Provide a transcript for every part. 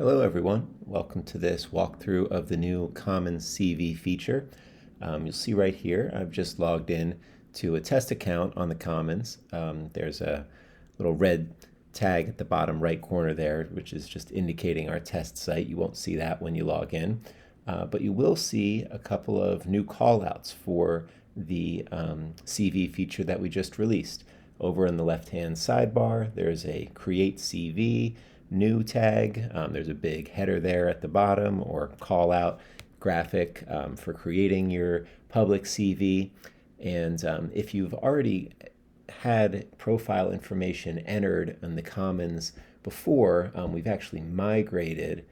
Hello everyone, welcome to this walkthrough of the new Commons CV feature. You'll see right here I've just logged in to a test account on the Commons. There's a little red tag at the bottom right corner there, which is just indicating our test site. You won't see that when you log in, but you will see a couple of new callouts for the CV feature that we just released. Over in the left-hand sidebar, there's a Create CV New tag. There's a big header there at the bottom, or call out graphic for creating your public CV. And if you've already had profile information entered in the Commons before, we've actually migrated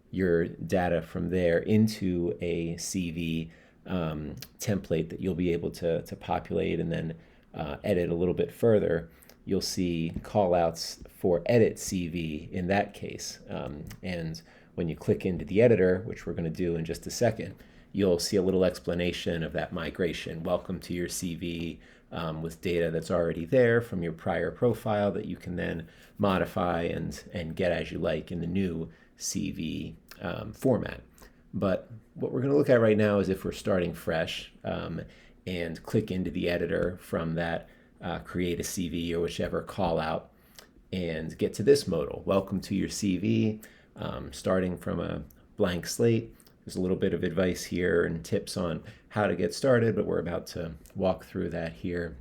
your data from there into a CV template that you'll be able to populate and then edit a little bit further. You'll see callouts for edit CV in that case. And when you click into the editor, which we're going to do in just a second, you'll see a little explanation of that migration. Welcome to your CV with data that's already there from your prior profile that you can then modify and get as you like in the new CV format. But what we're going to look at right now is if we're starting fresh and click into the editor from that create a CV or whichever call out and get to this modal. Welcome to your CV, starting from a blank slate. There's a little bit of advice here and tips on how to get started, but we're about to walk through that here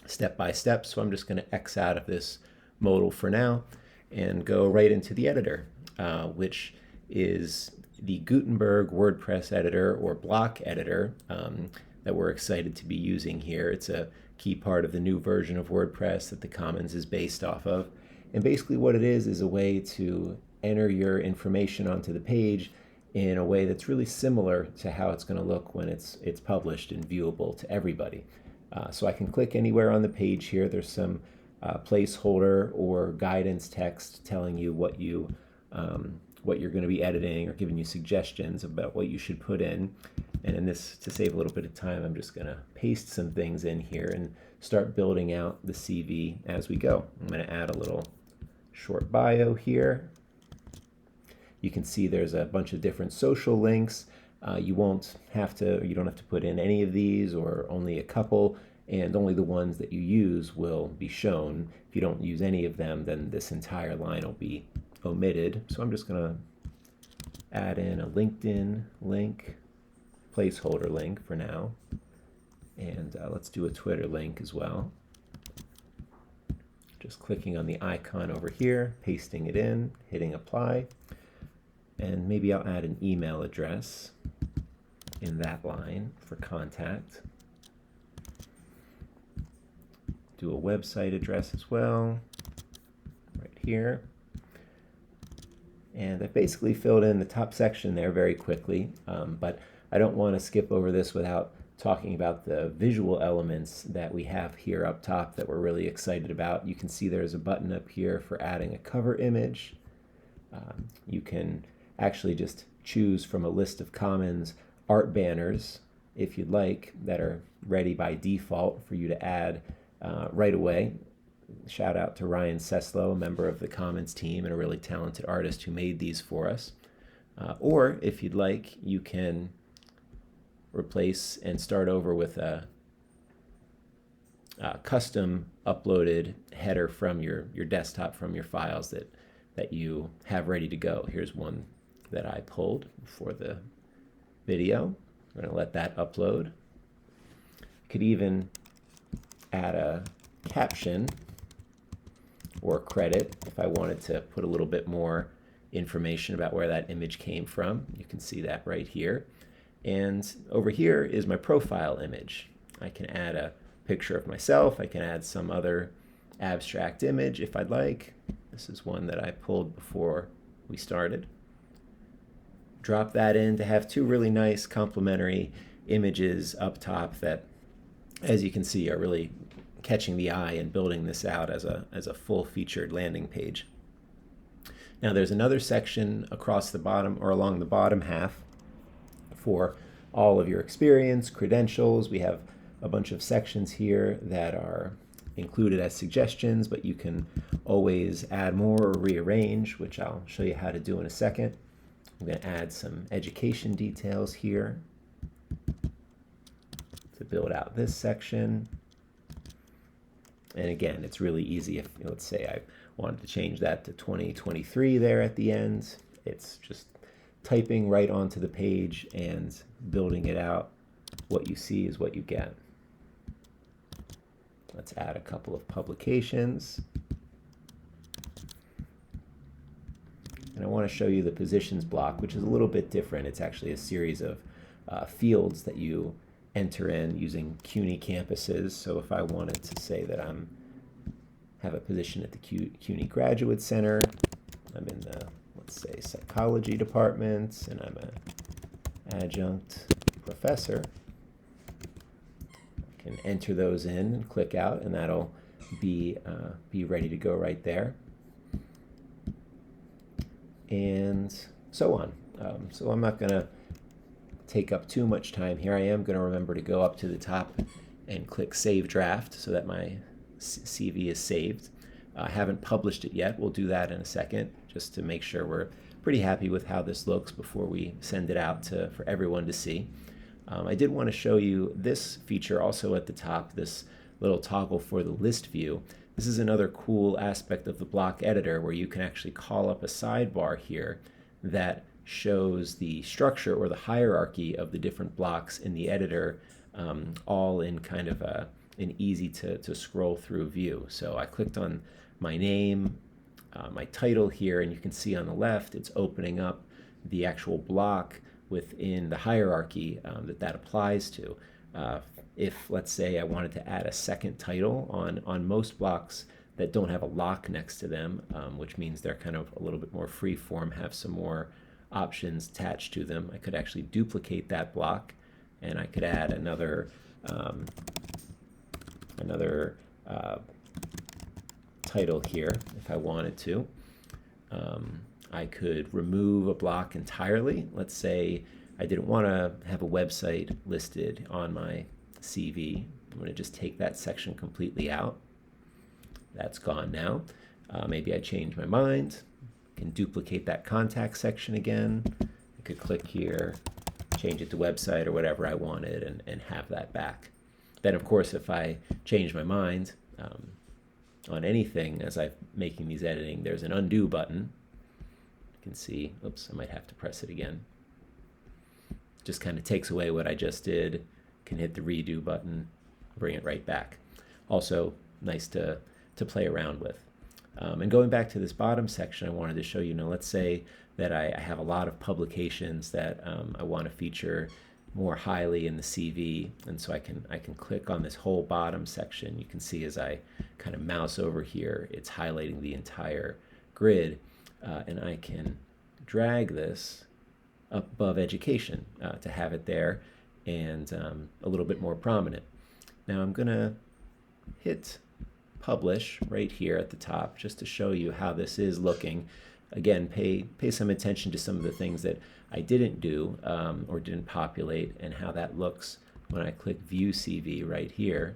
step by step. So I'm just going to X out of this modal for now and go right into the editor, which is the Gutenberg WordPress editor or block editor that we're excited to be using here. It's a key part of the new version of WordPress that the Commons is based off of. And basically what it is a way to enter your information onto the page in a way that's really similar to how it's going to look when it's published and viewable to everybody. So I can click anywhere on the page here. There's some placeholder or guidance text telling you what you're going to be editing or giving you suggestions about what you should put in. And in this, to save a little bit of time, I'm just going to paste some things in here and start building out the CV as we go. I'm going to add a little short bio here. You can see there's a bunch of different social links. You don't have to put in any of these or only a couple, and only the ones that you use will be shown. If you don't use any of them, then this entire line will be omitted. So I'm just going to add in a LinkedIn link, placeholder link for now, and let's do a Twitter link as well. Just clicking on the icon over here, pasting it in, hitting apply, and maybe I'll add an email address in that line for contact. Do a website address as well, right here. And I basically filled in the top section there very quickly, but I don't want to skip over this without talking about the visual elements that we have here up top that we're really excited about. You can see there's a button up here for adding a cover image. You can actually just choose from a list of Commons art banners, if you'd like, that are ready by default for you to add right away. Shout out to Ryan Seslow, a member of the Commons team and a really talented artist who made these for us. Or if you'd like, you can replace and start over with a custom uploaded header from your desktop, from your files that you have ready to go. Here's one that I pulled for the video. I'm going to let that upload. You could even add a caption or credit if I wanted to put a little bit more information about where that image came from. You can see that right here. And over here is my profile image. I can add a picture of myself. I can add some other abstract image if I'd like. This is one that I pulled before we started. Drop that in to have two really nice complementary images up top that, as you can see, are really catching the eye and building this out as a full-featured landing page. Now there's another section across the bottom or along the bottom half for all of your experience, credentials. We have a bunch of sections here that are included as suggestions, but you can always add more or rearrange, which I'll show you how to do in a second. I'm going to add some education details here to build out this section. And again, it's really easy if, let's say I wanted to change that to 2023 there at the end. It's just typing right onto the page and building it out. What you see is what you get. Let's add a couple of publications. And I want to show you the positions block, which is a little bit different. It's actually a series of fields that you enter in using CUNY campuses. So if I wanted to say that I have a position at the CUNY Graduate Center, I'm in the, let's say, psychology department, and I'm an adjunct professor. I can enter those in and click out, and that'll be ready to go right there. And so on. So I'm not going to take up too much time here. I am going to remember to go up to the top and click Save Draft so that my CV is saved. I haven't published it yet. We'll do that in a second just to make sure we're pretty happy with how this looks before we send it out for everyone to see. I did want to show you this feature also at the top, this little toggle for the list view. This is another cool aspect of the block editor where you can actually call up a sidebar here that shows the structure or the hierarchy of the different blocks in the editor, all in kind of an easy to scroll through view. So I clicked on my name, my title here, and you can see on the left it's opening up the actual block within the hierarchy that applies to. If, let's say, I wanted to add a second title on most blocks that don't have a lock next to them, which means they're kind of a little bit more free form, have some more options attached to them, I could actually duplicate that block, and I could add another title here if I wanted to. I could remove a block entirely. Let's say I didn't want to have a website listed on my CV. I'm going to just take that section completely out. That's gone now. Maybe I change my mind. I can duplicate that contact section again. I could click here, change it to website or whatever I wanted, and have that back. Then, of course, if I change my mind on anything as I'm making these editing, there's an undo button. You can see, oops, I might have to press it again. Just kind of takes away what I just did. Can hit the redo button, bring it right back. Also nice to play around with. And going back to this bottom section, I wanted to show you, let's say that I have a lot of publications that I want to feature more highly in the CV, and so I can click on this whole bottom section. You can see as I kind of mouse over here, it's highlighting the entire grid, and I can drag this up above education to have it there and a little bit more prominent. Now I'm going to hit publish right here at the top just to show you how this is looking. Again, pay some attention to some of the things that I didn't do or didn't populate and how that looks when I click View CV right here.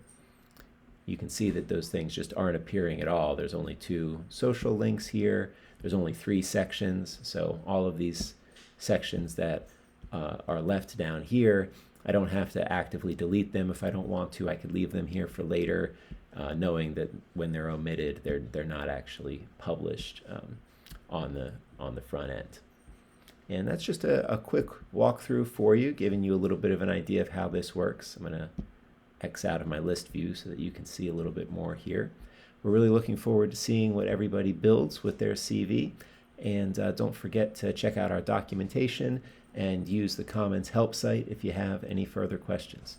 You can see that those things just aren't appearing at all. There's only 2 social links here. There's only 3 sections. So all of these sections that are left down here, I don't have to actively delete them if I don't want to. I could leave them here for later, knowing that when they're omitted, they're not actually published on the front end. And that's just a quick walkthrough for you, giving you a little bit of an idea of how this works. I'm going to X out of my list view so that you can see a little bit more here. We're really looking forward to seeing what everybody builds with their CV. And don't forget to check out our documentation and use the Commons help site if you have any further questions.